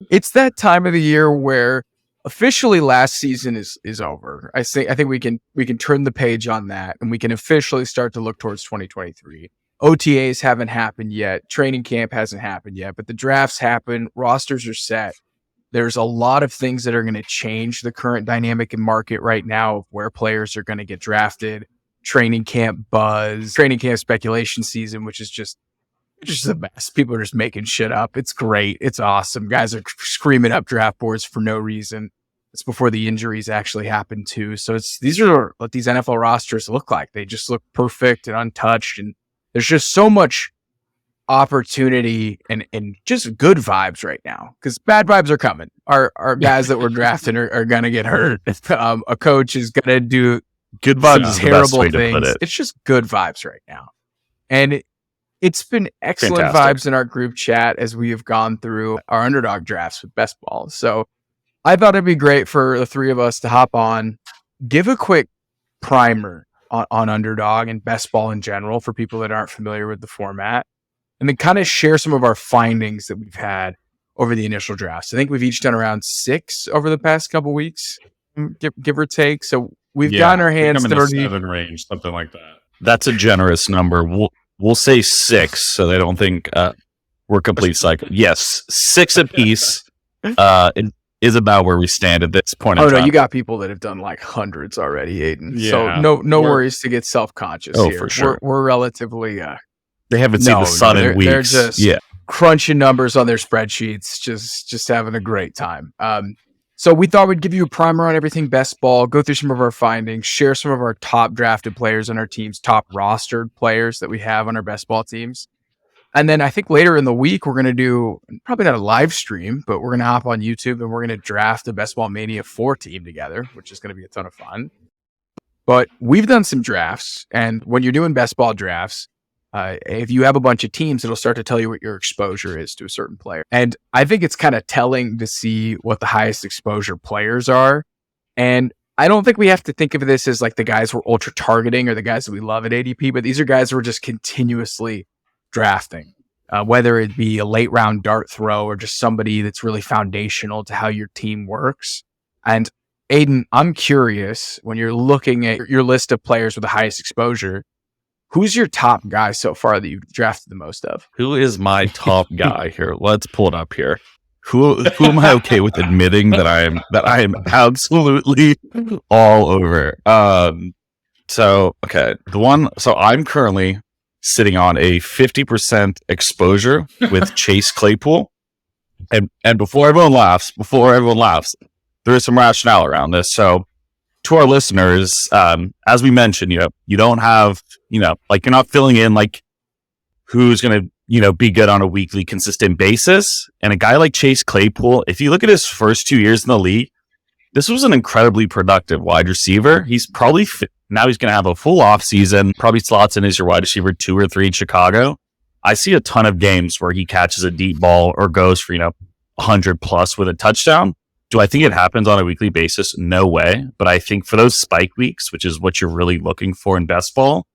it's that time of the year where officially last season is over. I think we can turn the page on that, and we can officially start to look towards 2023. OTAs haven't happened yet. Training camp hasn't happened yet, but the drafts happen. Rosters are set. There's a lot of things that are going to change the current dynamic in market right now of where players are going to get drafted. Training camp buzz, training camp speculation season, which is just the best. People are just making shit up. It's great. It's awesome. Guys are screaming up draft boards for no reason. It's before the injuries actually happen too. So these are what these NFL rosters look like. They just look perfect and untouched. And there's just so much opportunity and just good vibes right now, because bad vibes are coming. Our guys that were drafted are going to get hurt. A coach is going to do good vibes, terrible things. It's just good vibes right now. And it's been excellent vibes in our group chat as we have gone through our underdog drafts with best ball. So I thought it'd be great for the three of us to hop on, give a quick primer on underdog and best ball in general for people that aren't familiar with the format, and then kind of share some of our findings that we've had over the initial drafts. I think we've each done around 6 over the past couple weeks, give or take. So we've gotten our hands in the 7 range, something like that. That's a generous number. We'll say 6, so they don't think we're complete cycle. Yes, 6 apiece is about where we stand at this point. Oh no, you got people that have done like hundreds already, Aidan. Yeah, so no worries to get self-conscious here. For sure. We're relatively. They haven't seen the sun in weeks. They're just crunching numbers on their spreadsheets, just having a great time. So we thought we'd give you a primer on everything best ball, go through some of our findings, share some of our top drafted players on our teams, top rostered players that we have on our best ball teams. And then I think later in the week, we're going to do probably not a live stream, but we're going to hop on YouTube and we're going to draft a Best Ball Mania 4 team together, which is going to be a ton of fun. But we've done some drafts, and when you're doing best ball drafts, if you have a bunch of teams, it'll start to tell you what your exposure is to a certain player. And I think it's kind of telling to see what the highest exposure players are. And I don't think we have to think of this as like the guys we're ultra targeting or the guys that we love at ADP, but these are guys we're just continuously drafting, whether it be a late round dart throw or just somebody that's really foundational to how your team works. And Aidan, I'm curious, when you're looking at your list of players with the highest exposure, who's your top guy so far that you've drafted the most of? Who is my top guy here? Let's pull it up here. Who am I okay with admitting that I am absolutely all over? So I'm currently sitting on a 50% exposure with Chase Claypool. And before everyone laughs, there is some rationale around this. So to our listeners, as we mentioned, you don't have, like you're not filling in like who's going to, be good on a weekly consistent basis. And a guy like Chase Claypool, if you look at his first 2 years in the league, this was an incredibly productive wide receiver. He's probably now he's going to have a full off season, probably slots in as your wide receiver 2 or 3 in Chicago. I see a ton of games where he catches a deep ball or goes for, 100 plus with a touchdown. Do I think it happens on a weekly basis? No way. But I think for those spike weeks, which is what you're really looking for in best ball,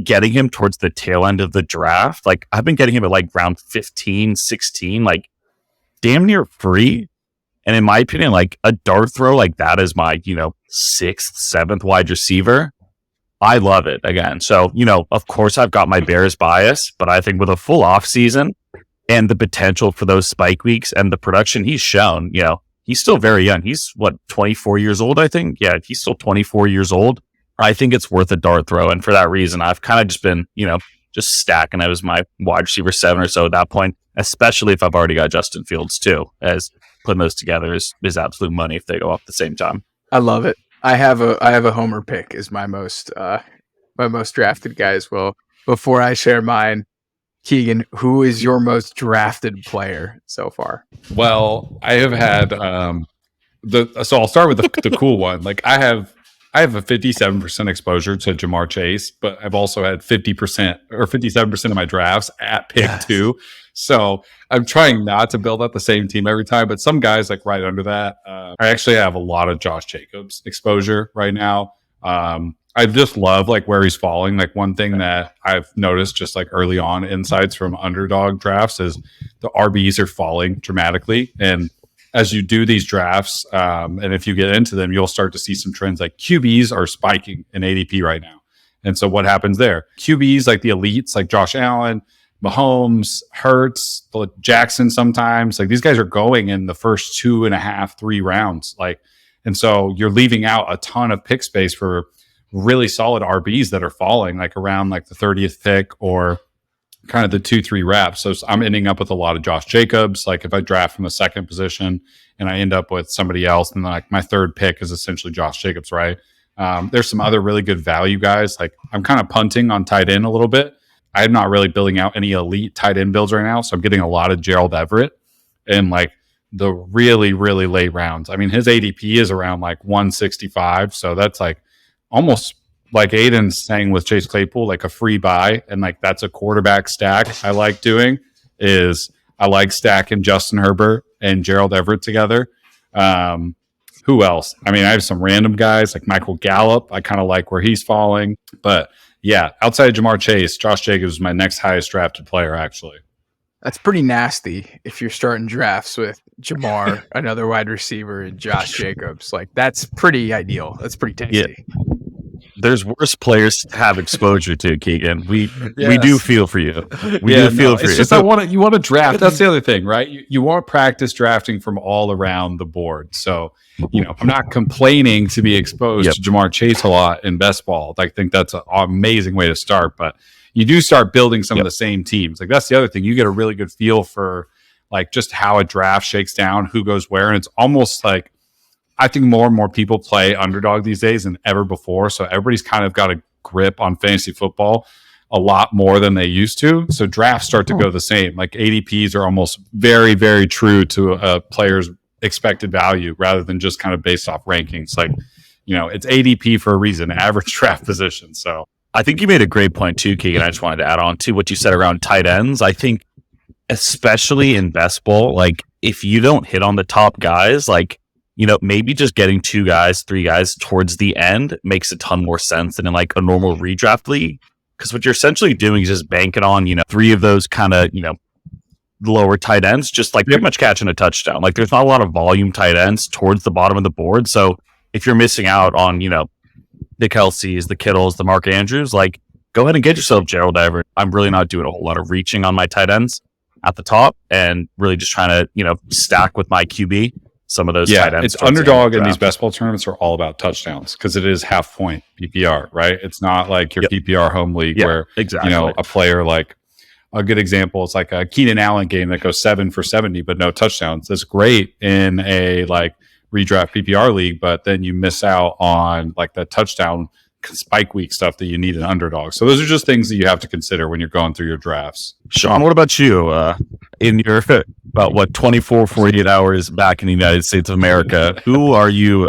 getting him towards the tail end of the draft, like I've been getting him at like round 15, 16, like damn near free. And in my opinion, like a dart throw like that is my, 6th, 7th wide receiver. I love it again. So, of course I've got my Bears bias, but I think with a full off season and the potential for those spike weeks and the production he's shown, he's still very young. He's 24 years old, I think. Yeah, he's still 24 years old. I think it's worth a dart throw. And for that reason, I've kind of just been, just stacking it as my wide receiver 7 or so at that point, especially if I've already got Justin Fields too, as putting those together is absolute money if they go off at the same time. I love it. I have a homer pick as my most drafted guy as well. Before I share mine, Keegan, who is your most drafted player so far? Well, I have had so I'll start with the cool one. Like I have a 57% exposure to Jamar Chase, but I've also had 50% or 57% of my drafts at pick 2. So I'm trying not to build up the same team every time, but some guys like right under that. I actually have a lot of Josh Jacobs exposure right now. I just love like where he's falling. Like one thing that I've noticed just like early on insights from underdog drafts is the RBs are falling dramatically. And as you do these drafts, and if you get into them, you'll start to see some trends. Like QBs are spiking in ADP right now. And so what happens there? QBs, like the elites, like Josh Allen, Mahomes, Hurts, Jackson sometimes, like these guys are going in the first 2.5, 3 rounds. Like, and so you're leaving out a ton of pick space for really solid RBs that are falling like around like the 30th pick or kind of the 2-3 wraps. So I'm ending up with a lot of Josh Jacobs. Like if I draft from the second position and I end up with somebody else, and then like my third pick is essentially Josh Jacobs, right? There's some other really good value guys. Like I'm kind of punting on tight end a little bit. I'm not really building out any elite tight end builds right now. So I'm getting a lot of Gerald Everett in like the really, really late rounds. I mean, his ADP is around like 165. So that's like almost like Aidan's saying with Chase Claypool, like a free buy. And like that's a quarterback stack I like doing is I like stacking Justin Herbert and Gerald Everett together. Who else? I mean, I have some random guys like Michael Gallup. I kind of like where he's falling. But yeah, outside of Jamar Chase, Josh Jacobs is my next highest drafted player, actually. That's pretty nasty if you're starting drafts with Jamar, another wide receiver, and Josh Jacobs. Like, that's pretty ideal. That's pretty tasty. Yeah. There's worse players to have exposure to, Keegan. We do feel for you. We do feel for you. It's just you want to draft. That's the other thing, right? You want practice drafting from all around the board. So, I'm not complaining to be exposed to Jamar Chase a lot in best ball. I think that's an amazing way to start. But you do start building some of the same teams. Like that's the other thing. You get a really good feel for like just how a draft shakes down, who goes where, and it's almost like I think more and more people play Underdog these days than ever before. So everybody's kind of got a grip on fantasy football a lot more than they used to. So drafts start to go the same. Like ADPs are almost very, very true to a player's expected value rather than just kind of based off rankings. Like, it's ADP for a reason, average draft position. So I think you made a great point too, Keegan. I just wanted to add on to what you said around tight ends. I think especially in best ball, like if you don't hit on the top guys, like, maybe just getting 2 guys, 3 guys towards the end makes a ton more sense than in like a normal redraft league. Because what you're essentially doing is just banking on, 3 of those kind of, lower tight ends, just like pretty much catching a touchdown. Like there's not a lot of volume tight ends towards the bottom of the board. So if you're missing out on, the Kelce's, the Kittles, the Mark Andrews, like go ahead and get yourself Gerald Everett. I'm really not doing a whole lot of reaching on my tight ends at the top and really just trying to, stack with my QB. Some of those tight ends. It's Underdog, and these best ball tournaments are all about touchdowns because it is half point PPR, right? It's not like your PPR home league where exactly. A player like a good example is like a Keenan Allen game that goes 7 for 70 but no touchdowns. That's great in a like redraft PPR league, but then you miss out on like that touchdown spike week stuff that you need in Underdog. So those are just things that you have to consider when you're going through your drafts. Shaun, what about you? In your about 24, 48 hours back in the United States of America, who are you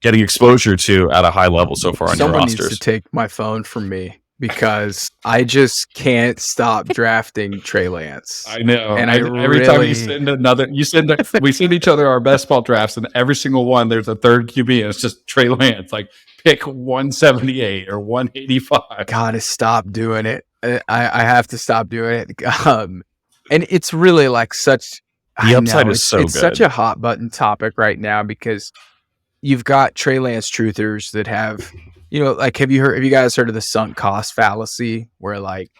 getting exposure to at a high level so far on your rosters? Someone needs to take my phone from me because I just can't stop drafting Trey Lance. I know. And every time you send we send each other our best ball drafts, and every single one there's a third QB, and it's just Trey Lance. Like pick 178 or 185. Gotta stop doing it. I have to stop doing it. And it's really like such the upside is so good. It's such a hot button topic right now because you've got Trey Lance truthers that have, like have you guys heard of the sunk cost fallacy where like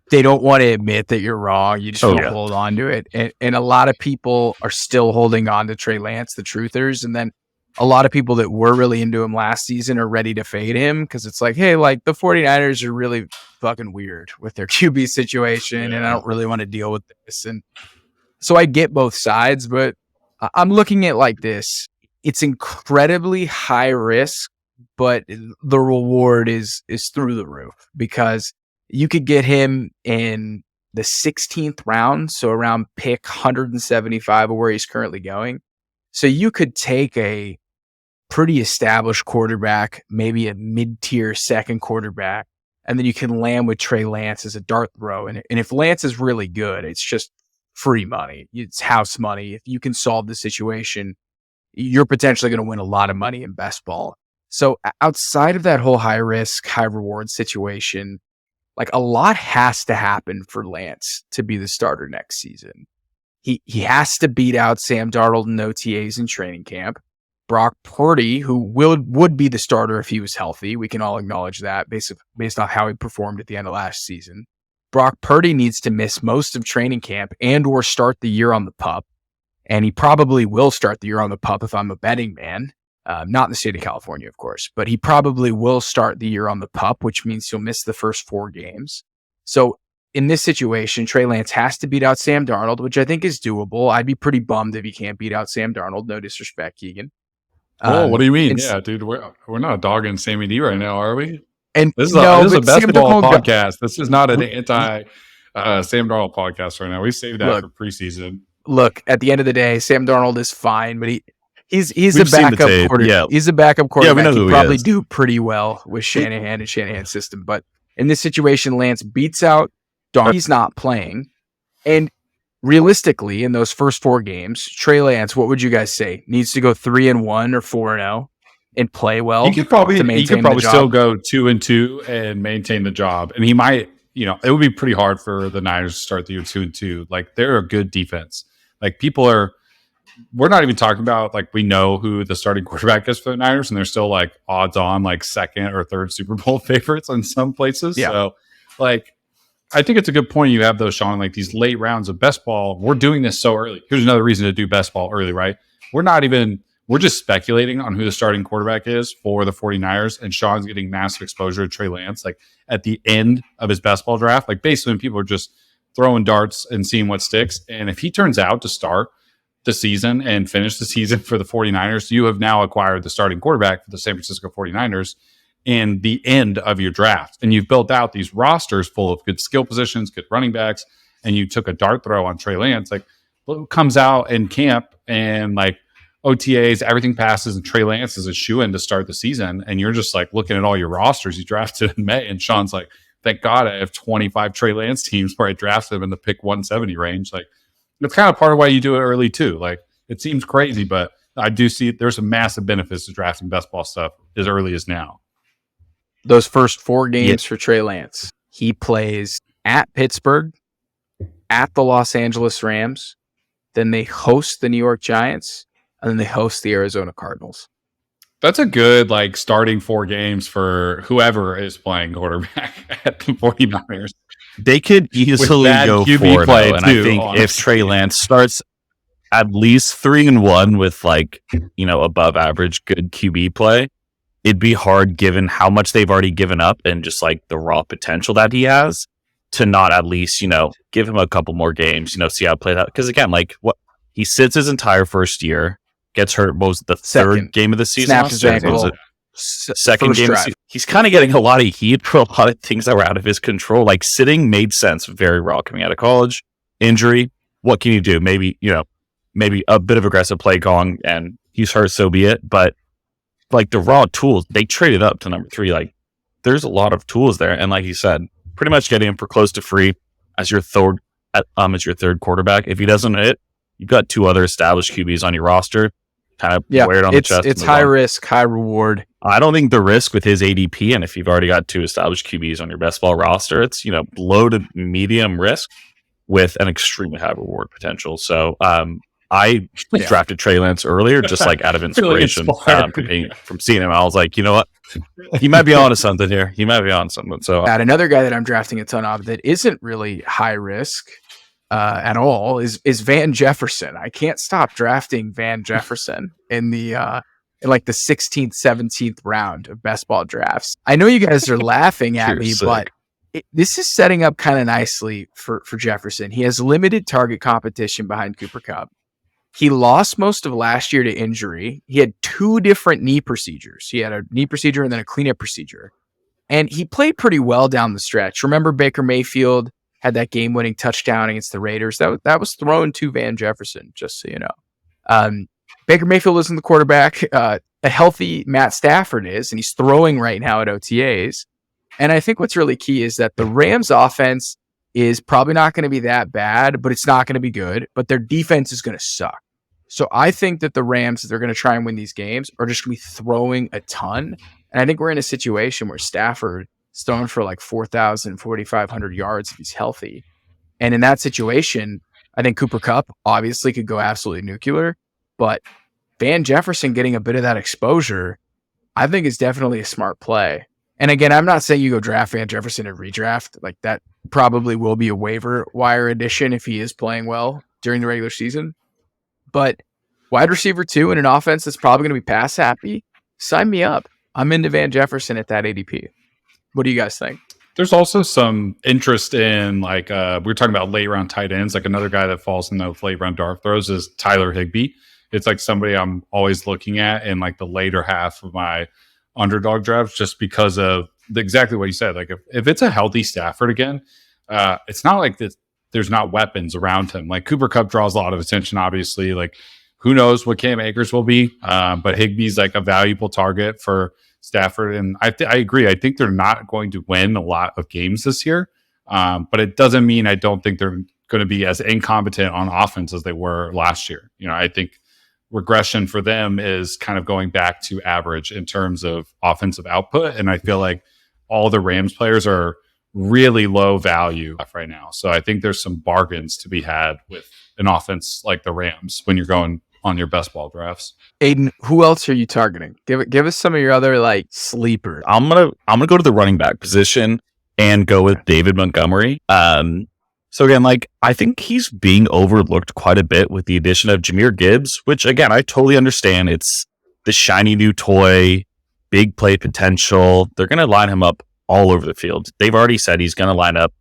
they don't want to admit that you're wrong, you just want to hold on to it. And a lot of people are still holding on to Trey Lance, the truthers, and then a lot of people that were really into him last season are ready to fade him because it's like, hey, like the 49ers are really fucking weird with their QB situation and I don't really want to deal with this. And so I get both sides, but I'm looking at like this. It's incredibly high risk, but the reward is through the roof because you could get him in the 16th round, so around pick 175 of where he's currently going. So you could take a pretty established quarterback, maybe a mid-tier second quarterback, and then you can land with Trey Lance as a dart throw. And if Lance is really good, it's just free money. It's house money. If you can solve the situation, you're potentially going to win a lot of money in best ball. So outside of that whole high risk, high reward situation, like a lot has to happen for Lance to be the starter next season. He has to beat out Sam Darnold in OTAs in training camp. Brock Purdy, who would be the starter if he was healthy. We can all acknowledge that based on how he performed at the end of last season. Brock Purdy needs to miss most of training camp and or start the year on the pup. And he probably will start the year on the pup if I'm a betting man. Not in the state of California, of course, but he probably will start the year on the pup, which means he'll miss the first 4 games. So in this situation, Trey Lance has to beat out Sam Darnold, which I think is doable. I'd be pretty bummed if he can't beat out Sam Darnold. No disrespect, Keegan. Oh, what do you mean? Yeah, dude, we're not dogging Sammy D right now, are we? And this is a basketball podcast. This is not an anti Sam Darnold podcast right now. We saved that for preseason. Look, at the end of the day, Sam Darnold is fine, but he's a backup quarterback. Yeah. He's a backup quarterback. Yeah, we know who he probably do pretty well with Shanahan and Shanahan's system. But in this situation, Lance beats out Darnold. He's not playing. And realistically, in those first 4 games, Trey Lance, what would you guys say? Needs to go 3-1 or 4-0 and play well. He could probably still go 2-2 and maintain the job. And he might, it would be pretty hard for the Niners to start the year 2-2. Like, they're a good defense. Like, we're not even talking about, like, we know who the starting quarterback is for the Niners, and they're still like odds on like 2nd or 3rd Super Bowl favorites in some places. Yeah. So, like, I think it's a good point you have those, Shaun, like these late rounds of best ball. We're doing this so early. Here's another reason to do best ball early, right? We're just speculating on who the starting quarterback is for the 49ers, and Shaun's getting massive exposure to Trey Lance, like at the end of his best ball draft. Like, basically when people are just throwing darts and seeing what sticks. And if he turns out to start the season and finish the season for the 49ers, you have now acquired the starting quarterback for the San Francisco 49ers in the end of your draft. And you've built out these rosters full of good skill positions, good running backs, and you took a dart throw on Trey Lance. Like, comes out in camp and like OTAs, everything passes, and Trey Lance is a shoe-in to start the season. And you're just like looking at all your rosters you drafted in May, and Shaun's like, thank God I have 25 Trey Lance teams where I drafted him in the pick 170 range. Like, that's kind of part of why you do it early too. Like, it seems crazy, but I do see there's some massive benefits to drafting best ball stuff as early as now. Those first 4 games for Trey Lance, he plays at Pittsburgh, at the Los Angeles Rams, then they host the New York Giants, and then they host the Arizona Cardinals. That's a good, like, starting 4 games for whoever is playing quarterback at the 49ers. They could easily go QB play, and I think honestly, if Trey Lance starts at least 3-1 with, like, above average good QB play, it'd be hard, given how much they've already given up and just like the raw potential that he has, to not at least, give him a couple more games, see how it plays out. Because again, like, what he sits his entire first year, gets hurt most the third game of the season. Snapped his ankle. Second game of the season. He's kind of getting a lot of heat for a lot of things that were out of his control. Like, sitting made sense, very raw coming out of college. Injury, what can you do? Maybe a bit of aggressive play calling, and he's hurt, so be it. But like, the raw tools, they traded up to number 3. Like, there's a lot of tools there, and like you said, pretty much getting him for close to free as your third quarterback. If he doesn't hit, you've got 2 other established QBs on your roster. Kind of wear it on the chest. It's high risk, high reward. I don't think the risk with his ADP, and if you've already got 2 established QBs on your best ball roster, it's low to medium risk with an extremely high reward potential. So I drafted Trey Lance earlier, just like out of inspiration from seeing him. I was like, you know what? He might be on to something here. So another guy that I'm drafting a ton of that isn't really high risk at all is Van Jefferson. I can't stop drafting Van Jefferson in the in like the 16th, 17th round of best ball drafts. I know you guys are laughing at me, but this is setting up kind of nicely for Jefferson. He has limited target competition behind Cooper Kupp. He lost most of last year to injury. He had 2 different knee procedures. He had a knee procedure and then a cleanup procedure. And he played pretty well down the stretch. Remember, Baker Mayfield had that game-winning touchdown against the Raiders. That was thrown to Van Jefferson, just so you know. Baker Mayfield isn't the quarterback. A healthy Matt Stafford is, and he's throwing right now at OTAs. And I think what's really key is that the Rams' offense is probably not going to be that bad, but it's not going to be good. But their defense is going to suck. So I think that the Rams, they're going to try and win these games, are just going to be throwing a ton. And I think we're in a situation where Stafford is throwing for like 4,000, 4,500 yards if he's healthy. And in that situation, I think Cooper Kupp obviously could go absolutely nuclear, but Van Jefferson getting a bit of that exposure, I think is definitely a smart play. And again, I'm not saying you go draft Van Jefferson and redraft. Like that probably will be a waiver wire addition if he is playing well during the regular season. But wide receiver 2 in an offense that's probably going to be pass happy, sign me up. I'm into Van Jefferson at that ADP. What do you guys think? There's also some interest in we were talking about late round tight ends. Like another guy that falls in those late round dart throws is Tyler Higbee. It's like somebody I'm always looking at in like the later half of my underdog drafts, just because of exactly what you said. Like if it's a healthy Stafford again, it's not like there's not weapons around him. Like Cooper Kupp draws a lot of attention, obviously. Like who knows what Cam Akers will be, but Higbee's like a valuable target for Stafford. And I agree. I think they're not going to win a lot of games this year, but it doesn't mean I don't think they're going to be as incompetent on offense as they were last year. I think regression for them is kind of going back to average in terms of offensive output. And I feel like all the Rams players are really low value right now. So I think there's some bargains to be had with an offense like the Rams when you're going on your best ball drafts. Aidan, who else are you targeting? Give us some of your other like sleepers. I'm gonna go to the running back position and go with David Montgomery. So again, like I think he's being overlooked quite a bit with the addition of Jahmyr Gibbs, which again I totally understand. It's the shiny new toy, big play potential. They're gonna line him up all over the field. They've already said he's gonna line up,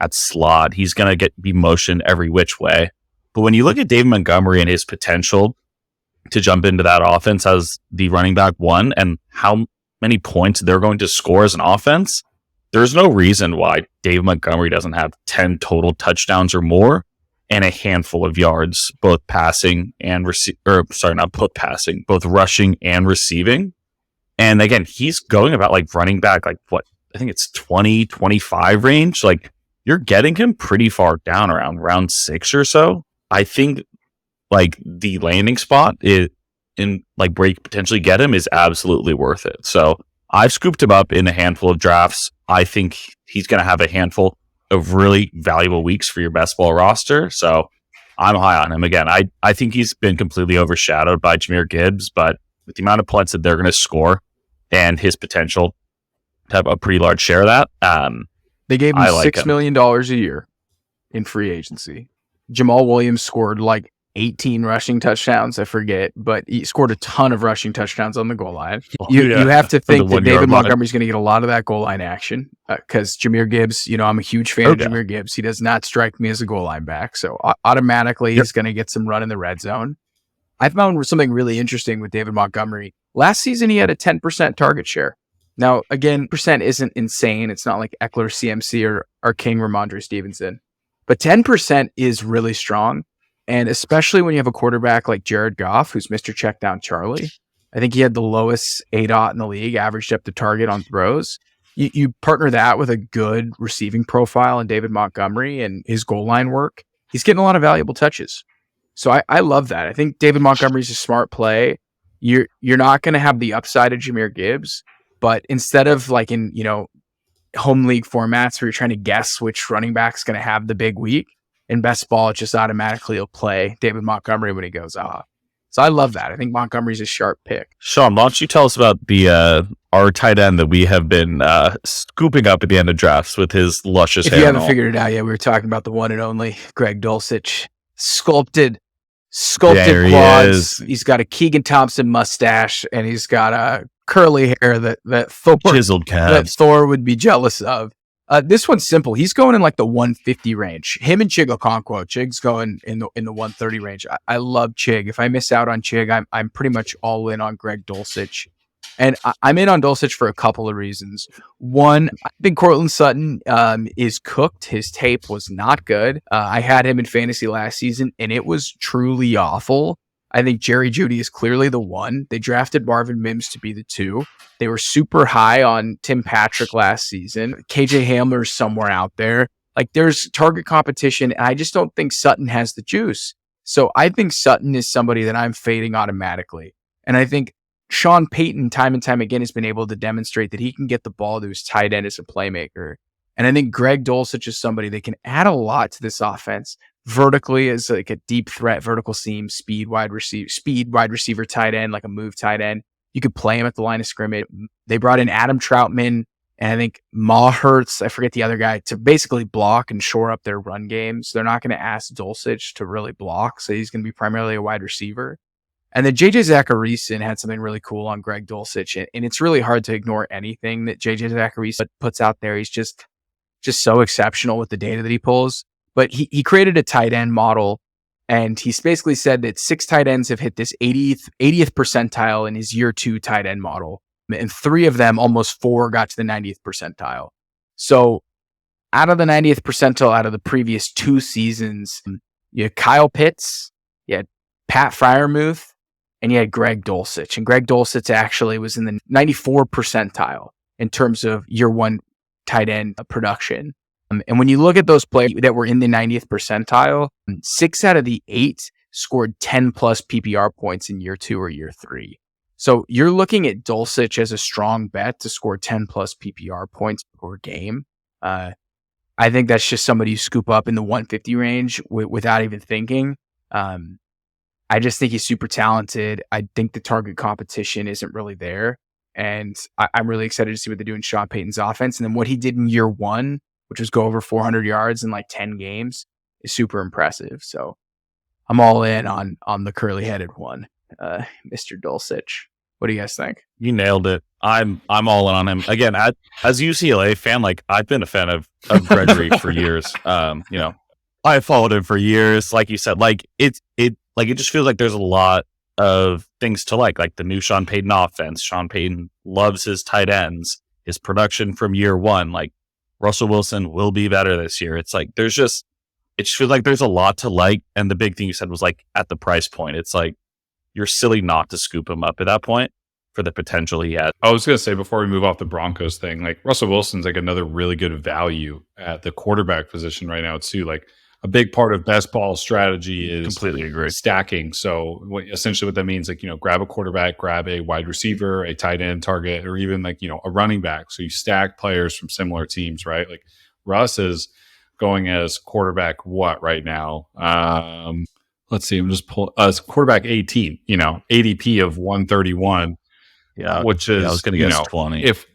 at slot. He's gonna be motioned every which way. But when you look at David Montgomery and his potential to jump into that offense as the running back 1 and how many points they're going to score as an offense, there's no reason why David Montgomery doesn't have 10 total touchdowns or more and a handful of yards, both passing and both rushing and receiving. And again, he's going about like running back, like what I think it's 20, 25 range. Like you're getting him pretty far down around round 6 or so. I think like the landing spot is in like where you could potentially get him is absolutely worth it. So I've scooped him up in a handful of drafts. I think he's going to have a handful of really valuable weeks for your best ball roster. So I'm high on him. Again, I think he's been completely overshadowed by Jahmyr Gibbs, but with the amount of points that they're going to score and his potential to have a pretty large share of that, they gave him $6 million a year in free agency. Jamal Williams scored like 18 rushing touchdowns, I forget, but he scored a ton of rushing touchdowns on the goal line. You have to think that David Montgomery's going to get a lot of that goal line action because Jahmyr Gibbs, I'm a huge fan of Jahmyr Gibbs. He does not strike me as a goal line back. So automatically he's going to get some run in the red zone. I found something really interesting with David Montgomery. Last season, he had a 10% target share. Now, again, percent isn't insane. It's not like Eckler, CMC, or King Ramondre Stevenson. But 10% is really strong. And especially when you have a quarterback like Jared Goff, who's Mr. Checkdown Charlie. I think he had the lowest ADOT in the league, average depth of target on throws. You partner that with a good receiving profile in David Montgomery and his goal line work. He's getting a lot of valuable touches. So I love that. I think David Montgomery's a smart play. You're not going to have the upside of Jahmyr Gibbs, but instead of like in, home league formats where you're trying to guess which running back's going to have the big week, in best ball, it just automatically will play David Montgomery when he goes off. So I love that. I think Montgomery's a sharp pick. Shaun, why don't you tell us about the our tight end that we have been scooping up at the end of drafts with his luscious hair? If you haven't figured it out yet, we were talking about the one and only Greg Dulcich. Sculpted quads. He's got a Keegan Thompson mustache, and he's got a curly hair that chiseled calves that Thor would be jealous of. This one's simple. He's going in like the 150 range. Him and Chig Okonkwo. Chig's going in the 130 range. I love Chig. If I miss out on Chig, I'm pretty much all in on Greg Dulcich. And I'm in on Dulcich for a couple of reasons. One, I think Courtland Sutton is cooked. His tape was not good. I had him in fantasy last season, and it was truly awful. I think Jerry Jeudy is clearly the one. They drafted Marvin Mims to be the 2. They were super high on Tim Patrick last season. KJ Hamler's somewhere out there. Like there's target competition, and I just don't think Sutton has the juice. So I think Sutton is somebody that I'm fading automatically. And I think Sean Payton, time and time again, has been able to demonstrate that he can get the ball to his tight end as a playmaker. And I think Greg Dulcich is somebody that can add a lot to this offense. vertically as like a deep threat, vertical seam, speed wide receiver, tight end, like a move tight end. You could play him at the line of scrimmage. They brought in Adam Troutman and I think Hurts, I forget the other guy, to basically block and shore up their run games. They're not going to ask Dulcich to really block, so he's going to be primarily a wide receiver. And then JJ Zachariason had something really cool on Greg Dulcich, and it's really hard to ignore anything that JJ Zachariason puts out there. He's just so exceptional with the data that he pulls. But he created a tight end model, and he's basically said that 6 tight ends have hit this 80th percentile in his year 2 tight end model. And 3 of them, almost 4, got to the 90th percentile. So out of the 90th percentile, out of the previous 2 seasons, you had Kyle Pitts, you had Pat Freiermuth, and you had Greg Dulcich. And Greg Dulcich actually was in the 94 percentile in terms of year 1 tight end production. And when you look at those players that were in the 90th percentile, 6 out of the 8 scored 10 plus PPR points in year 2 or year 3. So you're looking at Dulcich as a strong bet to score 10 plus PPR points per game. I think that's just somebody you scoop up in the 150 range without even thinking. I just think he's super talented. I think the target competition isn't really there. And I'm really excited to see what they do in Sean Payton's offense. And then what he did in year 1, which was go over 400 yards in like 10 games, is super impressive. So I'm all in on the curly-headed one, Mr. Dulcich. What do you guys think? You nailed it. I'm all in on him. Again, as a UCLA fan, like I've been a fan of Gregory for years. I followed him for years. Like you said, like it just feels like there's a lot of things to like the new Sean Payton offense. Sean Payton loves his tight ends, his production from year 1. Like Russell Wilson will be better this year. It's like it just feels like there's a lot to like. And the big thing you said was like at the price point, it's like you're silly not to scoop him up at that point for the potential he had. I was going to say, before we move off the Broncos thing, like Russell Wilson's like another really good value at the quarterback position right now too. Like a big part of best ball strategy is Completely agree. stacking. So essentially what that means, like, grab a quarterback, grab a wide receiver, a tight end target, or even like, a running back. So you stack players from similar teams, right? Like Russ is going as quarterback right now? Let's see, I'm just pulling quarterback 18, ADP of 131. Yeah, which is, I was going to guess 20. If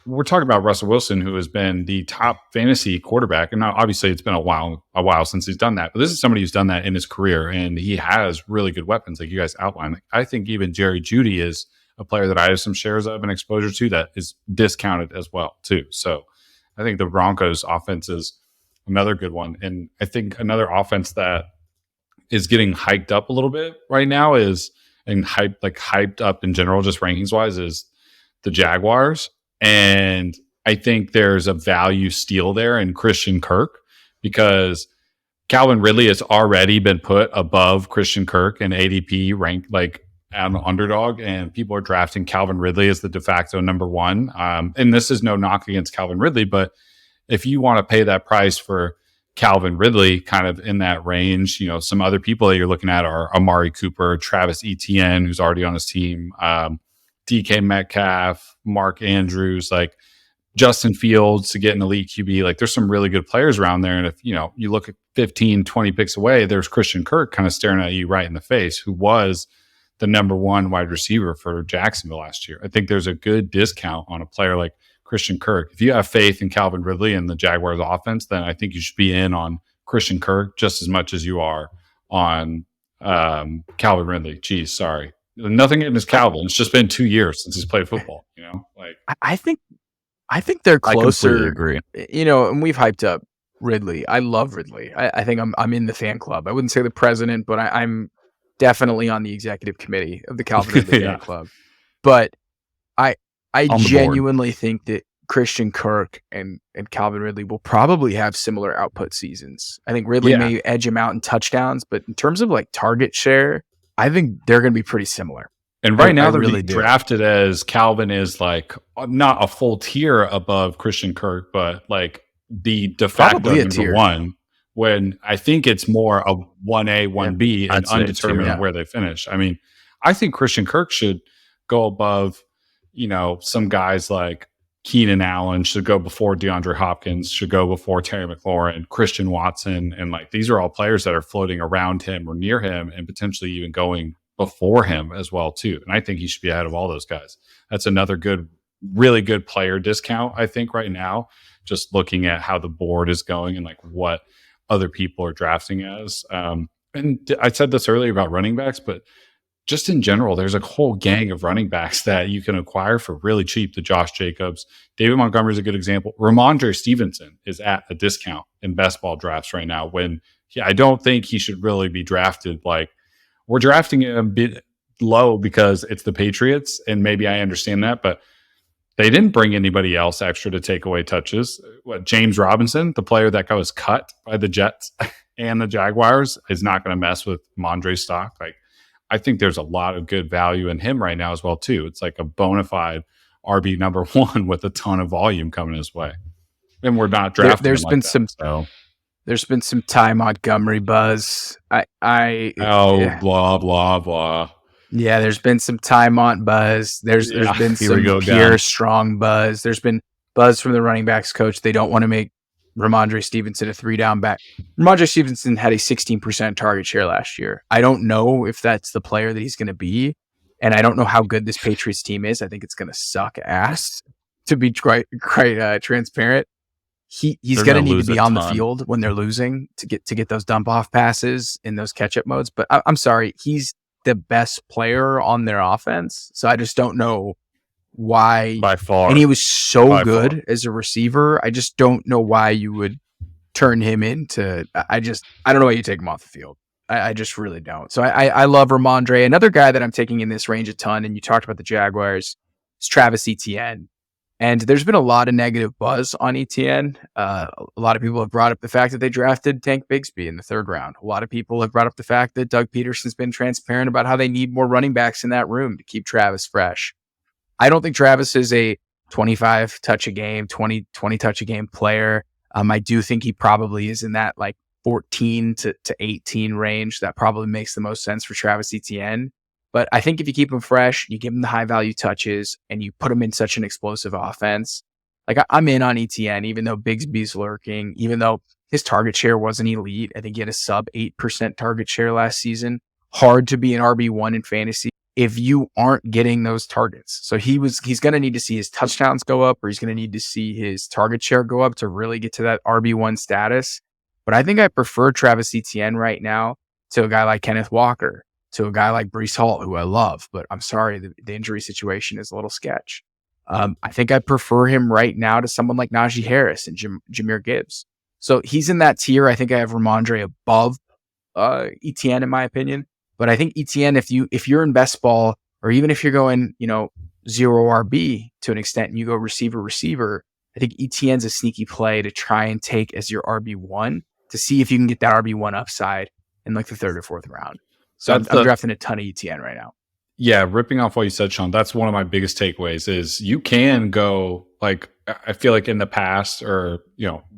we're talking about Russell Wilson, who has been the top fantasy quarterback, and now obviously it's been a while since he's done that, but this is somebody who's done that in his career, and he has really good weapons, like you guys outlined. Like, I think even Jerry Jeudy is a player that I have some shares of and exposure to that is discounted as well, too. So I think the Broncos offense is another good one, and I think another offense that is getting hyped up a little bit right now hyped up in general, just rankings wise, is the Jaguars. And I think there's a value steal there in Christian Kirk, because Calvin Ridley has already been put above Christian Kirk in ADP ranked like an underdog, and people are drafting Calvin Ridley as the de facto number 1. And this is no knock against Calvin Ridley, but if you want to pay that price for Calvin Ridley, kind of in that range, some other people that you're looking at are Amari Cooper, Travis Etienne, who's already on his team, DK Metcalf, Mark Andrews, like Justin Fields to get an elite QB. Like there's some really good players around there. And if, you look at 15, 20 picks away, there's Christian Kirk kind of staring at you right in the face, who was the number 1 wide receiver for Jacksonville last year. I think there's a good discount on a player like Christian Kirk. If you have faith in Calvin Ridley and the Jaguars offense, then I think you should be in on Christian Kirk just as much as you are on Calvin Ridley. Geez, sorry. Nothing against Calvin. It's just been 2 years since he's played football. Like I think they're closer. I completely agree. And we've hyped up Ridley. I love Ridley. I think I'm in the fan club. I wouldn't say the president, but I'm definitely on the executive committee of the Calvin Ridley fan club. But I genuinely think that Christian Kirk and Calvin Ridley will probably have similar output seasons. I think Ridley may edge him out in touchdowns, but in terms of like target share, I think they're going to be pretty similar. And right now they're really drafted as Calvin is like not a full tier above Christian Kirk, but like the de facto number 1. When I think it's more a 1A, 1B, and undetermined where they finish. I mean, I think Christian Kirk should go above, some guys like Keenan Allen should go before DeAndre Hopkins, should go before Terry McLaurin, Christian Watson. And like, these are all players that are floating around him or near him and potentially even going before him as well too. And I think he should be ahead of all those guys. That's another really good player discount, I think, right now, just looking at how the board is going and like what other people are drafting as. And I said this earlier about running backs, but just in general, there's a whole gang of running backs that you can acquire for really cheap. The Josh Jacobs, David Montgomery is a good example. Ramondre Stevenson is at a discount in best ball drafts right now when I don't think he should really be drafted. Like, we're drafting him a bit low because it's the Patriots, and maybe I understand that, but they didn't bring anybody else extra to take away touches. James Robinson, the player that was cut by the Jets and the Jaguars, is not going to mess with Mondre's stock. Like, I think there's a lot of good value in him right now as well too. It's like a bona fide RB number one with a ton of volume coming his way, and we're not drafting. There's been some Ty Montgomery buzz. Blah blah blah. Yeah, there's been some Ty Mont buzz. There's been some Pierre Strong buzz. There's been buzz from the running backs coach. They don't want to make Ramondre Stevenson a 3-down back. Ramondre Stevenson had a 16% target share last year. I don't know if that's the player that he's going to be, and I don't know how good this Patriots team is. I think it's going to suck ass, to be quite transparent. He's going to need to be on the field when they're losing to get those dump off passes in those catch up modes. But I'm sorry, he's the best player on their offense, so I just don't know why by far. And he was so good as a receiver. I just don't know why you would turn him into. I don't know why you take him off the field. I just really don't. So I love Ramondre. Another guy that I'm taking in this range a ton, and you talked about the Jaguars, is Travis Etienne. And there's been a lot of negative buzz on Etienne. A lot of people have brought up the fact that they drafted Tank Bigsby in the 3rd round. A lot of people have brought up the fact that Doug Peterson's been transparent about how they need more running backs in that room to keep Travis fresh. I don't think Travis is a 25 touch a game, 20 touch a game player. I do think he probably is in that like 14 to 18 range. That probably makes the most sense for Travis Etienne. But I think if you keep him fresh, you give him the high value touches, and you put him in such an explosive offense, like I'm in on Etienne, even though Bigsby's lurking, even though his target share wasn't elite. I think he had a sub 8% target share last season. Hard to be an RB1 in fantasy if you aren't getting those targets. So he's going to need to see his touchdowns go up, or he's going to need to see his target share go up to really get to that RB1 status. But I think I prefer Travis Etienne right now to a guy like Kenneth Walker, to a guy like Breece Hall, who I love, but I'm sorry, the injury situation is a little sketch. I think I prefer him right now to someone like Najee Harris and Jahmyr Gibbs. So he's in that tier. I think I have Ramondre above Etienne in my opinion. But I think Etienne, if you're in best ball, or even if you're going, 0 RB to an extent, and you go receiver, I think Etienne's a sneaky play to try and take as your RB1 to see if you can get that RB1 upside in like the 3rd or 4th round. So I'm drafting a ton of Etienne right now. Yeah, ripping off what you said, Shaun, that's one of my biggest takeaways is you can go, like, I feel like in the past, or,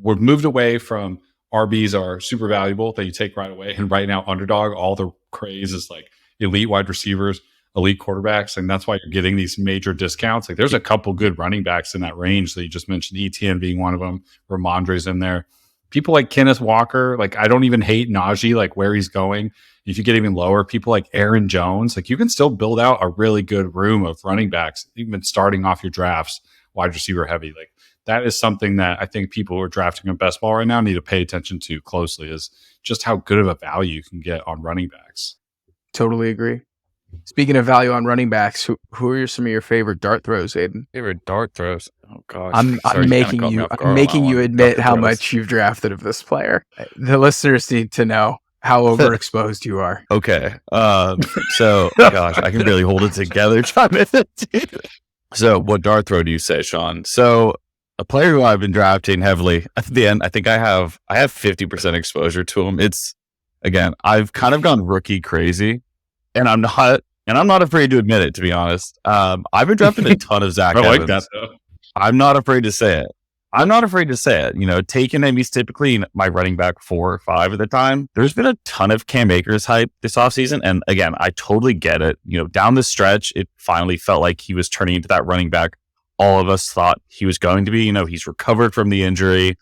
we've moved away from RBs are super valuable that you take right away. And right now, Underdog, all the craze is like elite wide receivers, elite quarterbacks. And that's why you're getting these major discounts. Like, there's a couple good running backs in that range that you just mentioned, Etienne being one of them, Ramondre's in there. People like Kenneth Walker, like, I don't even hate Najee, like where he's going. If you get even lower, people like Aaron Jones, like, you can still build out a really good room of running backs, even starting off your drafts, wide receiver heavy. Like, that is something that I think people who are drafting in best ball right now need to pay attention to closely, is just how good of a value you can get on running backs. Totally agree. Speaking of value on running backs, who are some of your favorite dart throws, Aidan? Favorite dart throws? Oh gosh, I'm making you admit how much you've drafted of this player. The listeners need to know how overexposed you are. Okay, so gosh, I can barely hold it together. So, what dart throw do you say, Shaun? So, a player who I've been drafting heavily at the end, I think I have 50% exposure to him. It's, again, I've kind of gone rookie crazy, and I'm not afraid to admit it, to be honest. I've been drafting a ton of Zach Evans. I like that though. I'm not afraid to say it. Taking him, he's typically my running back 4 or 5 at the time. There's been a ton of Cam Akers hype this offseason. And again, I totally get it. Down the stretch, it finally felt like he was turning into that running back all of us thought he was going to be. You know, he's recovered from the injury.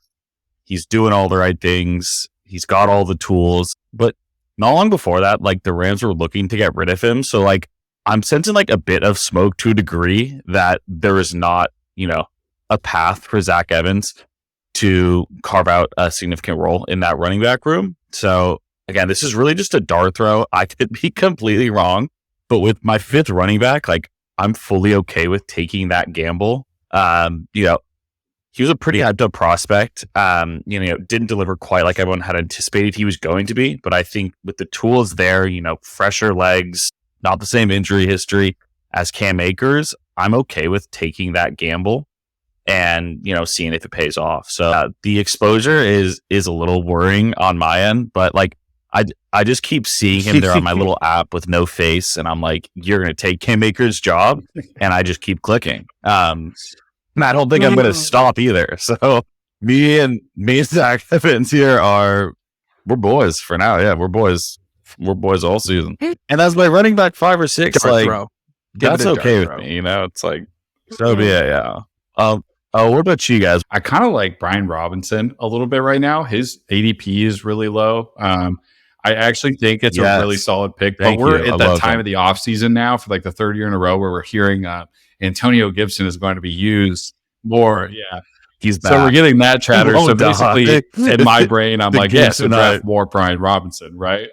He's doing all the right things. He's got all the tools. But not long before that, like the Rams were looking to get rid of him. So like I'm sensing like a bit of smoke to a degree that there is not, you know, a path for Zach Evans to carve out a significant role in that running back room. So again, this is really just a dart throw. I could be completely wrong, but with my 5th running back, like I'm fully okay with taking that gamble. You know, he was a pretty hyped up prospect. You know, didn't deliver quite like everyone had anticipated he was going to be, but I think with the tools there, you know, fresher legs, not the same injury history as Cam Akers, I'm okay with taking that gamble and, you know, seeing if it pays off. So the exposure is a little worrying on my end, but like I just keep seeing him there on my little app with no face, and I'm like, you're going to take Cam Akers' job, and I just keep clicking. And I don't think I'm going to stop either. So me and Zach Evans here we're boys for now. Yeah, we're boys. We're boys all season. And that's my running back 5 or 6. Dart like throw. that's okay with me. You know, it's like so be it. Yeah. What about you guys? I kind of like Brian Robinson a little bit right now. His ADP is really low. I actually think it's a really solid pick, but we're at that time of the offseason now for like the 3rd year in a row where we're hearing Antonio Gibson is going to be used more. Yeah. He's back. So we're getting that chatter. So basically in my brain, I'm like, yes, so draft more Brian Robinson, right?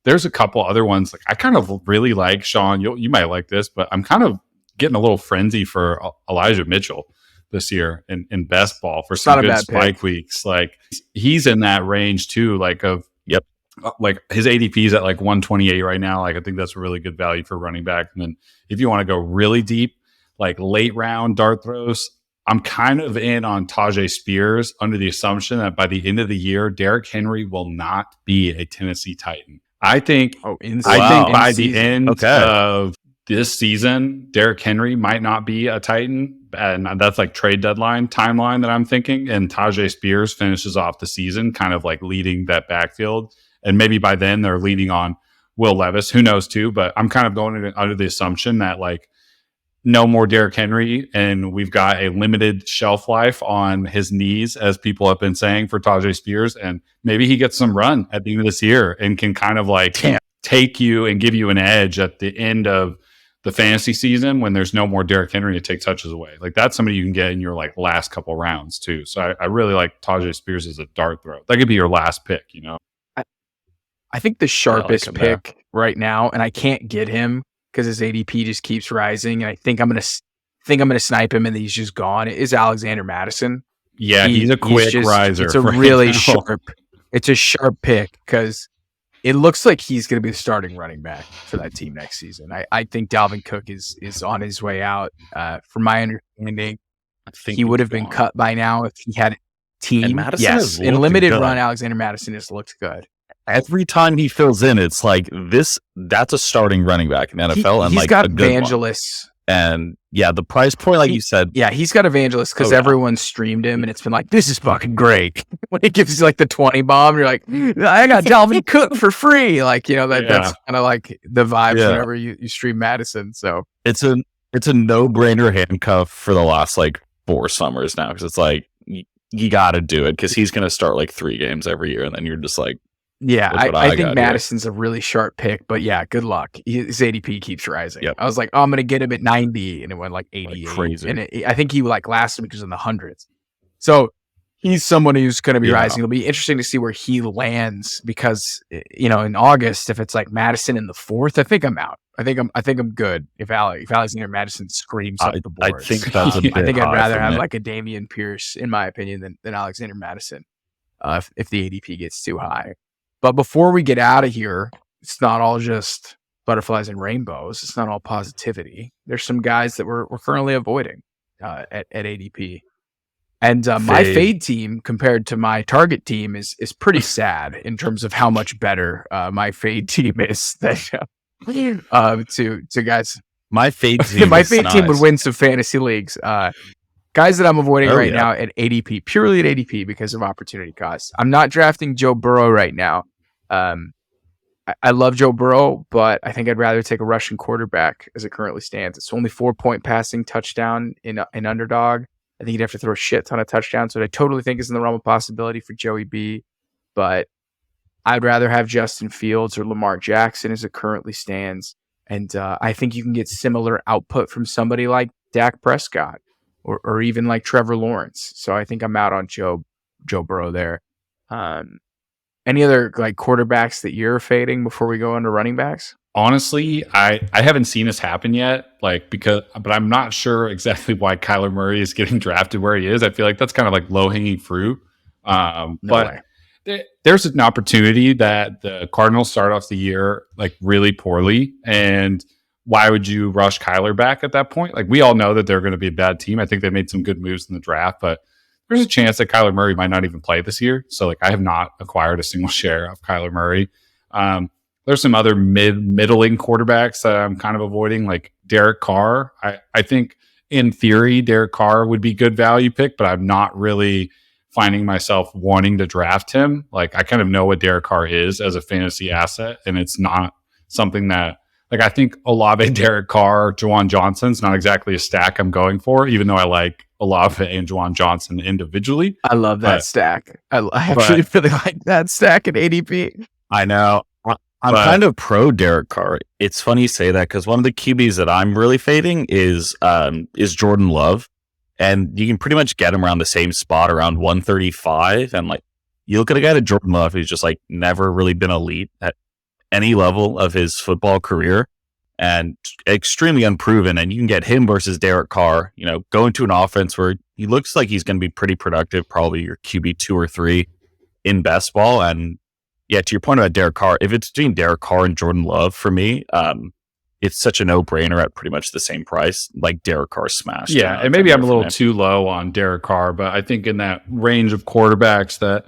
There's a couple other ones. Like I kind of really like Shaun. You might like this, but I'm kind of getting a little frenzy for Elijah Mitchell this year in best ball for some good spike weeks. Like he's in that range too, like of, like his ADP is at like 128 right now. Like I think that's a really good value for running back. And then if you want to go really deep, like late round dart throws, I'm kind of in on Tajay Spears under the assumption that by the end of the year, Derrick Henry will not be a Tennessee Titan. I think by the end of this season, Derrick Henry might not be a Titan. And that's like trade deadline timeline that I'm thinking. And Tajay Spears finishes off the season kind of like leading that backfield. And maybe by then they're leaning on Will Levis. Who knows too? But I'm kind of going under the assumption that like no more Derrick Henry, and we've got a limited shelf life on his knees, as people have been saying for Tajay Spears. And maybe he gets some run at the end of this year and can kind of like take you and give you an edge at the end of the fantasy season when there's no more Derrick Henry to take touches away. Like that's somebody you can get in your like last couple rounds too. So I really like Tajay Spears as a dart throw. That could be your last pick, you know? I think the sharpest pick right now, and I can't get him because his ADP just keeps rising, and I think I'm gonna snipe him, and he's just gone. Is Alexander Madison? Yeah, he's a quick riser. It's a really sharp. It's a sharp pick because it looks like he's going to be the starting running back for that team next season. I think Dalvin Cook is on his way out. From my understanding, I think he would have been cut by now if he had a team. Yes, in limited run, Alexander Madison has looked good. Every time he fills in, it's like that's a starting running back in the NFL. And he's like got evangelists. And yeah, the price point, like you said. Yeah, he's got evangelists because everyone streamed him and it's been like, this is fucking great. When he gives you like the 20 bomb, you're like, I got Dalvin Cook for free. Like, you know, that's kind of like the vibes whenever you stream Madison. So it's a no-brainer handcuff for the last like 4 summers now. Because it's like, you got to do it because he's going to start like 3 games every year. And then you're just like, yeah, I think Madison's a really sharp pick, but yeah, good luck. His ADP keeps rising. Yep. I was like, oh, I'm going to get him at 90, and it went like 88. Like crazy. And I think he like last week was in the hundreds. So he's someone who's going to be rising. It'll be interesting to see where he lands because, you know, in August, if it's like Madison in the 4th, I think I'm out. I think I'm good if Alexander Madison screams up the boards. I think that's a bit I think I'd rather have like a Dameon Pierce, in my opinion, than Alexander Madison if the ADP gets too high. But before we get out of here, it's not all just butterflies and rainbows. It's not all positivity. There's some guys that we're currently avoiding at ADP. And my fade team compared to my target team is pretty sad in terms of how much better my fade team is than to guys. My fade team team would win some fantasy leagues. Guys that I'm avoiding now at ADP, purely at ADP because of opportunity costs. I'm not drafting Joe Burrow right now. I love Joe Burrow, but I think I'd rather take a Russian quarterback as it currently stands. It's only 4-point passing touchdown in Underdog. I think you'd have to throw a shit ton of touchdowns, so I totally think is in the realm of possibility for Joey B. But I'd rather have Justin Fields or Lamar Jackson as it currently stands. And I think you can get similar output from somebody like Dak Prescott or even like Trevor Lawrence. So I think I'm out on Joe Burrow there. Any other like quarterbacks that you're fading before we go into running backs? Honestly, I haven't seen this happen yet, but I'm not sure exactly why Kyler Murray is getting drafted where he is. I feel like that's kind of like low-hanging fruit. There's an opportunity that the Cardinals start off the year like really poorly, and why would you rush Kyler back at that point? Like, we all know that they're going to be a bad team. I think they made some good moves in the draft, but there's a chance that Kyler Murray might not even play this year. So, like, I have not acquired a single share of Kyler Murray. There's some other middling quarterbacks that I'm kind of avoiding, like Derek Carr. I think in theory, Derek Carr would be good value pick, but I'm not really finding myself wanting to draft him. Like, I kind of know what Derek Carr is as a fantasy asset, and it's not something that, like, I think Olave, Derek Carr, Juwan Johnson's not exactly a stack I'm going for, even though I like Olave and Juwan Johnson individually. I love that stack. I actually really like that stack at ADP. I know. I'm kind of pro Derek Carr. It's funny you say that because one of the QBs that I'm really fading is Jordan Love, and you can pretty much get him around the same spot, around 135. And like, you look at a guy like Jordan Love who's just like never really been elite at any level of his football career and extremely unproven. And you can get him versus Derek Carr. You know, go into an offense where he looks like he's going to be pretty productive, probably your QB 2 or 3 in best ball. And yeah, to your point about Derek Carr, if it's between Derek Carr and Jordan Love for me, it's such a no-brainer at pretty much the same price. Like, Derek Carr smashed. Yeah, and maybe I'm a little too low on Derek Carr, but I think in that range of quarterbacks that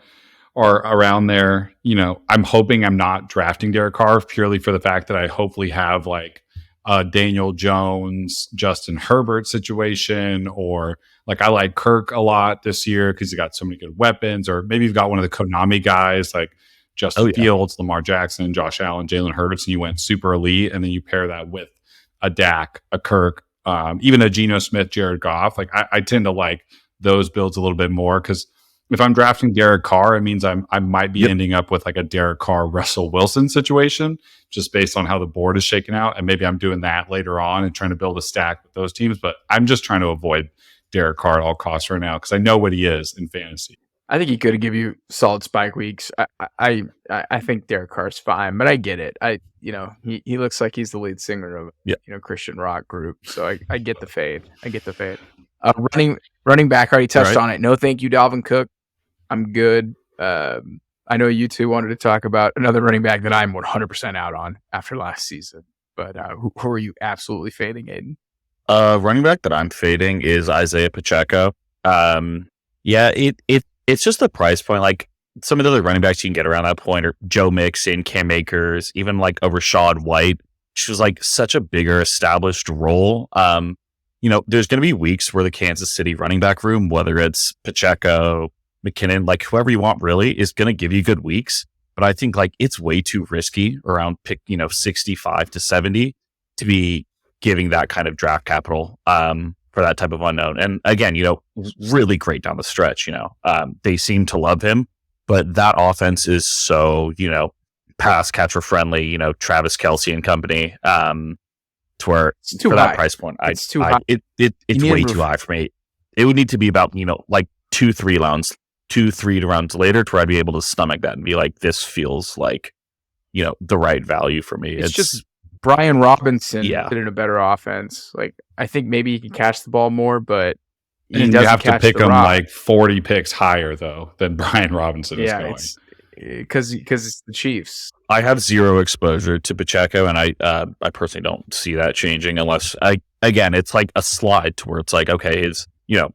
are around there, you know, I'm hoping I'm not drafting Derek Carr purely for the fact that I hopefully have like a Daniel Jones, Justin Herbert situation, or like I like Kirk a lot this year because he's got so many good weapons, or maybe you've got one of the Konami guys like Justin Fields, Lamar Jackson, Josh Allen, Jalen Hurts, and you went super elite, and then you pair that with a Dak, a Kirk, even a Geno Smith, Jared Goff. Like, I tend to like those builds a little bit more because if I'm drafting Derek Carr, it means I might be ending up with like a Derek Carr, Russell Wilson situation just based on how the board is shaking out, and maybe I'm doing that later on and trying to build a stack with those teams. But I'm just trying to avoid Derek Carr at all costs right now because I know what he is in fantasy. I think he could give you solid spike weeks. I think Derek Carr's fine, but I get it. He looks like he's the lead singer of Christian rock group, so I get the fade. Running back, already touched on it. No, thank you, Dalvin Cook. I'm good. I know you two wanted to talk about another running back that I'm 100% out on after last season. But who are you absolutely fading, Aidan? Running back that I'm fading is Isiah Pacheco. It's just the price point. Like, some of the other running backs you can get around that point are Joe Mixon, Cam Akers, even like a Rashad White, which was like such a bigger established role. There's going to be weeks where the Kansas City running back room, whether it's Pacheco, McKinnon, like whoever you want really, is going to give you good weeks. But I think like it's way too risky around pick, 65 to 70 to be giving that kind of draft capital for that type of unknown. And again, really great down the stretch. They seem to love him, but that offense is so, pass catcher friendly, Travis Kelce and company, to where it's too for high. That price point, it's too high. It's way too high for me. It would need to be about, like 2-3 rounds later to where I'd be able to stomach that and be like, this feels like, the right value for me. It's just Brian Robinson did in a better offense. Like, I think maybe he can catch the ball more, but you have to pick him like 40 picks higher though than Brian Robinson is going. Because it's the Chiefs. I have zero exposure to Pacheco, and I personally don't see that changing unless it's like a slide to where it's like, okay,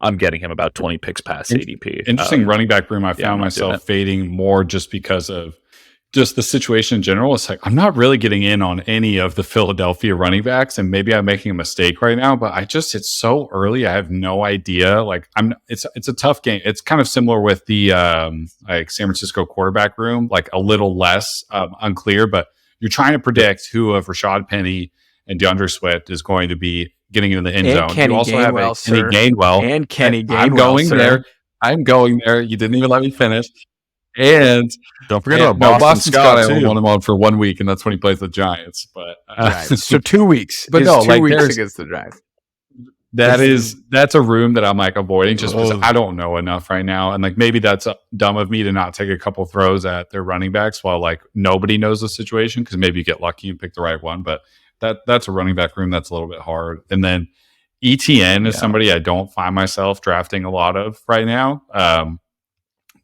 I'm getting him about 20 picks past ADP. Interesting running back room. I found myself fading more just because of just the situation in general. It's like, I'm not really getting in on any of the Philadelphia running backs, and maybe I'm making a mistake right now, but it's so early. I have no idea. Like, it's a tough game. It's kind of similar with the, like San Francisco quarterback room, like a little less unclear, but you're trying to predict who of Rashad Penny and DeAndre Swift is going to be getting into the end zone. Kenny You also Gainwell, have Kenny sir. Gainwell. And Kenny Gainwell, I'm going sir. there. I'm going there. You didn't even let me finish. And don't forget about Boston Scott. I only won him on for 1 week, and that's when he plays the Giants. But right. So 2 weeks. But His no, 2 like weeks against the Giants. That's a room that I'm like avoiding just because I don't know enough right now, and like maybe that's dumb of me to not take a couple throws at their running backs while like nobody knows the situation, because maybe you get lucky and pick the right one. But that's a running back room that's a little bit hard. And then ETN is somebody I don't find myself drafting a lot of right now.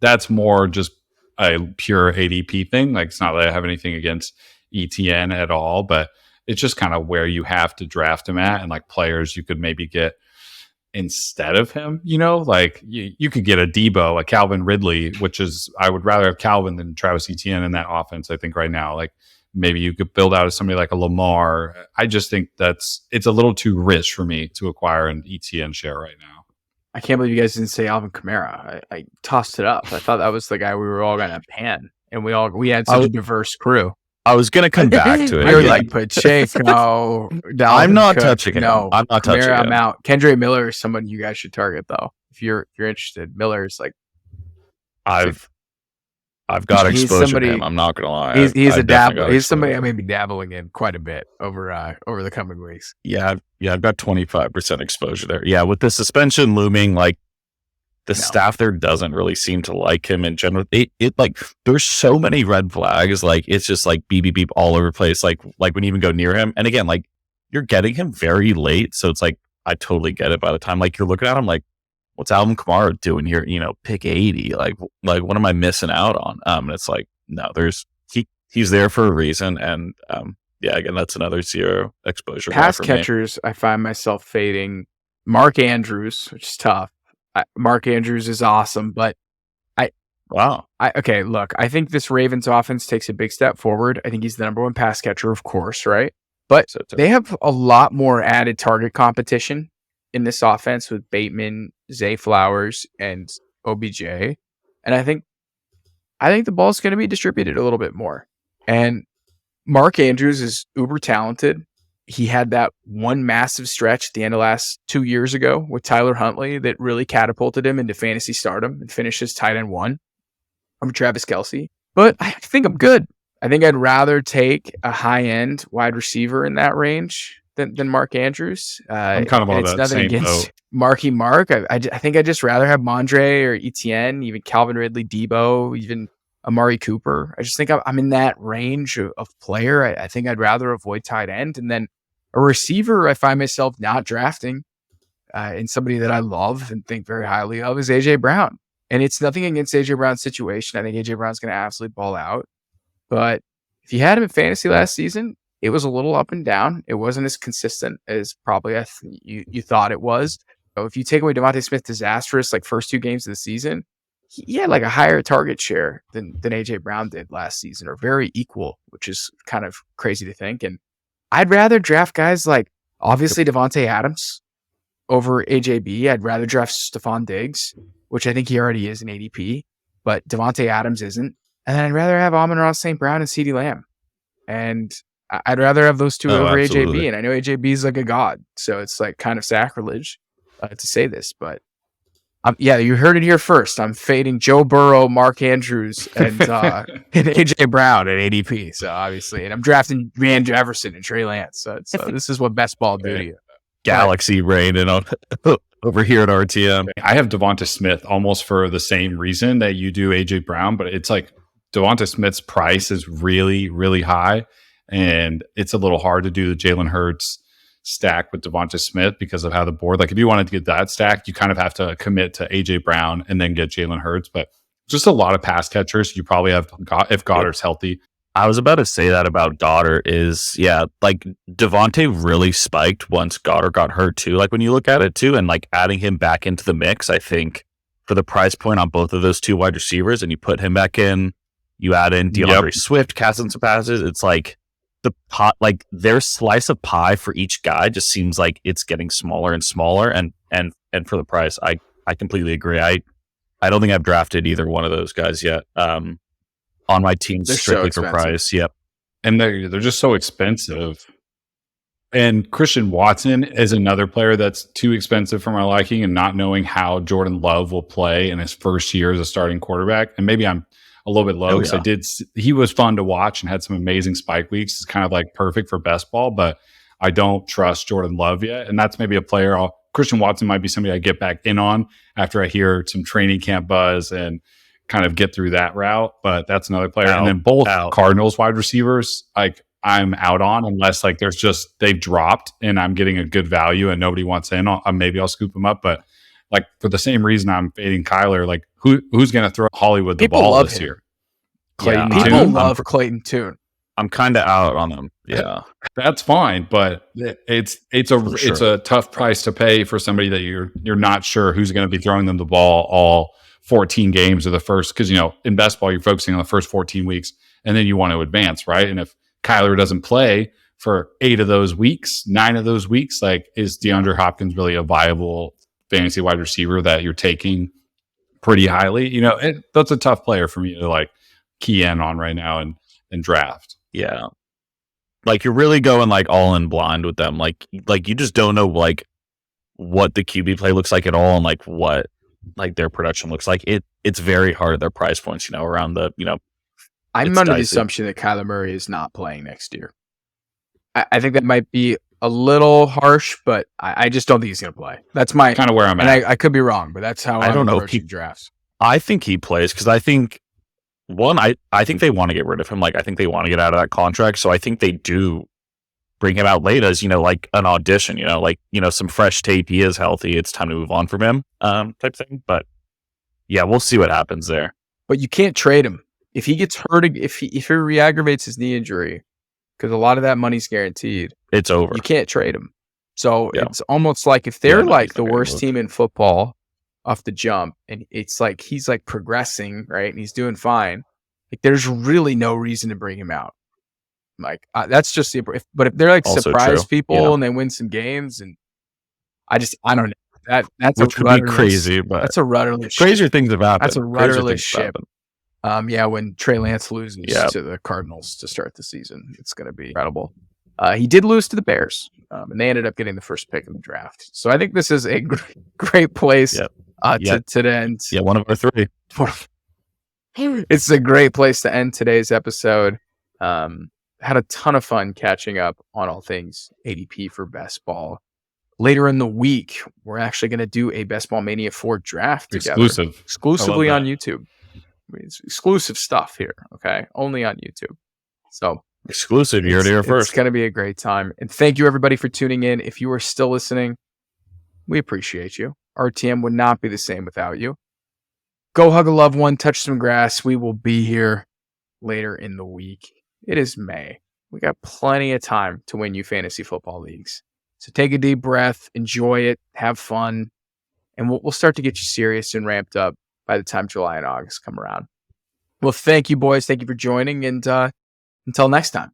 That's more just a pure ADP thing. Like, it's not that I have anything against ETN at all, but it's just kind of where you have to draft him at, and like players you could maybe get instead of him. Like you could get a Debo, a Calvin Ridley, which is, I would rather have Calvin than Travis Etienne in that offense. I think right now, like maybe you could build out somebody like a Lamar. I just think it's a little too rich for me to acquire an ETN share right now. I can't believe you guys didn't say Alvin Kamara. I tossed it up. I thought that was the guy we were all going to pan, and we had such a diverse crew. I was going to come back to it. We were like Pacheco. I'm not touching him. No, I'm not touching him. I'm out. Kendra Miller is someone you guys should target, though. If you're interested, Miller's like I've got exposure to him. I'm not going to lie. He's a dabble. He's somebody I may be dabbling in quite a bit over the coming weeks. Yeah, I've got 25% exposure there. Yeah, with the suspension looming, like the staff there doesn't really seem to like him in general. It like there's so many red flags. Like it's just like beep beep beep all over the place. Like when you even go near him, and again, like you're getting him very late, so it's like I totally get it. By the time like you're looking at him, like what's Alvin Kamara doing here? Pick 80. Like what am I missing out on? And it's like no, he's there for a reason, and yeah, again, that's another zero exposure. Pass catchers, I find myself fading. Mark Andrews, which is tough. Mark Andrews is awesome, but look, I think this Ravens offense takes a big step forward. I think he's the number one pass catcher, of course, right? But they have a lot more added target competition in this offense with Bateman, Zay Flowers, and OBJ. And I think the ball's going to be distributed a little bit more. And Mark Andrews is uber talented. He had that one massive stretch at the end of last 2 years ago with Tyler Huntley that really catapulted him into fantasy stardom and finished as tight end 1 from Travis Kelce. But I think I'm good. I think I'd rather take a high-end wide receiver in that range than Mark Andrews. I'm kind of on that same boat. Marky Mark. I think I'd just rather have Mondre or Etienne, even Calvin Ridley, Debo, even Amari Cooper. I just think I'm in that range of player. I think I'd rather avoid tight end. And then a receiver I find myself not drafting and somebody that I love and think very highly of is AJ Brown. And it's nothing against AJ Brown's situation. I think AJ Brown's going to absolutely ball out. But if you had him in fantasy last season, it was a little up and down. It wasn't as consistent as probably you thought it was. So if you take away Devontae Smith disastrous like first 2 games of the season, he had like a higher target share than AJ Brown did last season, or very equal, which is kind of crazy to think. And I'd rather draft guys like obviously Devontae Adams over AJB. I'd rather draft Stephon Diggs, which I think he already is in ADP, but Devontae Adams isn't. And then I'd rather have Amon-Ra St. Brown and CeeDee Lamb. And I'd rather have those two over absolutely. AJB. And I know AJB is like a god, so it's like kind of sacrilege to say this, but you heard it here first. I'm fading Joe Burrow, Mark Andrews, and AJ Brown at ADP. So obviously, and I'm drafting Van Jefferson and Trey Lance. So this is what best ball do to you. Galaxy raining on over here at RTM. I have Devonta Smith almost for the same reason that you do AJ Brown, but it's like Devonta Smith's price is really, really high, and it's a little hard to do the Jalen Hurts stack with Devonta Smith because of how the board, like if you wanted to get that stack, you kind of have to commit to AJ Brown and then get Jalen Hurts. But just a lot of pass catchers you probably have if Goddard's healthy. I was about to say that about Goddard is, like Devontae really spiked once Goddard got hurt too. Like when you look at it too, and like adding him back into the mix, I think for the price point on both of those 2 wide receivers, and you put him back in, you add in DeAndre Swift, casting some passes, it's like the pot, like their slice of pie for each guy just seems like it's getting smaller and smaller. And for the price, I completely agree. I don't think I've drafted either one of those guys yet. On my team, They're strictly so for price. Yep. and they're just so expensive. And Christian Watson is another player that's too expensive for my liking, and not knowing how Jordan Love will play in his first year as a starting quarterback. And maybe I'm a little bit low because he was fun to watch and had some amazing spike weeks. It's kind of like perfect for best ball, but I don't trust Jordan Love yet. And that's maybe a player Christian Watson might be somebody I get back in on after I hear some training camp buzz and kind of get through that route. But that's another player. And then both Cardinals wide receivers, like, I'm out on, unless like they've dropped and I'm getting a good value and nobody wants in. Maybe I'll scoop them up, but like for the same reason I'm fading Kyler, like who's going to throw Hollywood the ball this year? Clayton Tune. People love Clayton Tune. I'm kind of out on him. Yeah, that's fine, but it's a tough price to pay for somebody that you're not sure who's going to be throwing them the ball all 14 games of the first, because in best ball you're focusing on the first 14 weeks and then you want to advance, right? And if Kyler doesn't play for 8 of those weeks, 9 of those weeks, like, is DeAndre Hopkins really a viable fantasy wide receiver that you're taking pretty highly? That's a tough player for me to like key in on right now and draft. Yeah. Like, you're really going like all in blind with them. Like you just don't know like what the QB play looks like at all, and like what like their production looks like. It's very hard at their price points, around the, I'm under the assumption that Kyler Murray is not playing next year. I think that might be a little harsh, but I just don't think he's going to play. That's my kind of where I'm at. And I could be wrong, but that's how I'm approaching drafts. I think he plays because I think I think they want to get rid of him. Like, I think they want to get out of that contract. So I think they do bring him out late as, like an audition, some fresh tape. He is healthy. It's time to move on from him, type thing. But yeah, we'll see what happens there. But you can't trade him. If he gets hurt, if he re-aggravates his knee injury, because a lot of that money's guaranteed, it's over. You can't trade him. So it's almost like if they're like the worst team in football off the jump, and it's like he's like progressing, right, and he's doing fine, like there's really no reason to bring him out. Like that's just but if they're like also surprise people and they win some games, and I don't know that's which would be crazy, but that's a rudderless crazier things have happened. That's a rudderless ship. When Trey Lance loses to the Cardinals to start the season, it's going to be incredible. He did lose to the Bears, and they ended up getting the first pick in the draft. So I think this is a great place to end. Yeah, one of our 3. It's a great place to end today's episode. Had a ton of fun catching up on all things ADP for best ball. Later in the week, we're actually going to do a Best Ball Mania 4 draft together. Exclusively on YouTube. It's exclusive stuff here, okay? Only on YouTube. So exclusive, you heard it here first. It's going to be a great time. And thank you, everybody, for tuning in. If you are still listening, we appreciate you. RTM would not be the same without you. Go hug a loved one, touch some grass. We will be here later in the week. It is May. We got plenty of time to win you fantasy football leagues. So take a deep breath, enjoy it, have fun, and we'll start to get you serious and ramped up by the time July and August come around. Well, thank you, boys. Thank you for joining, and until next time.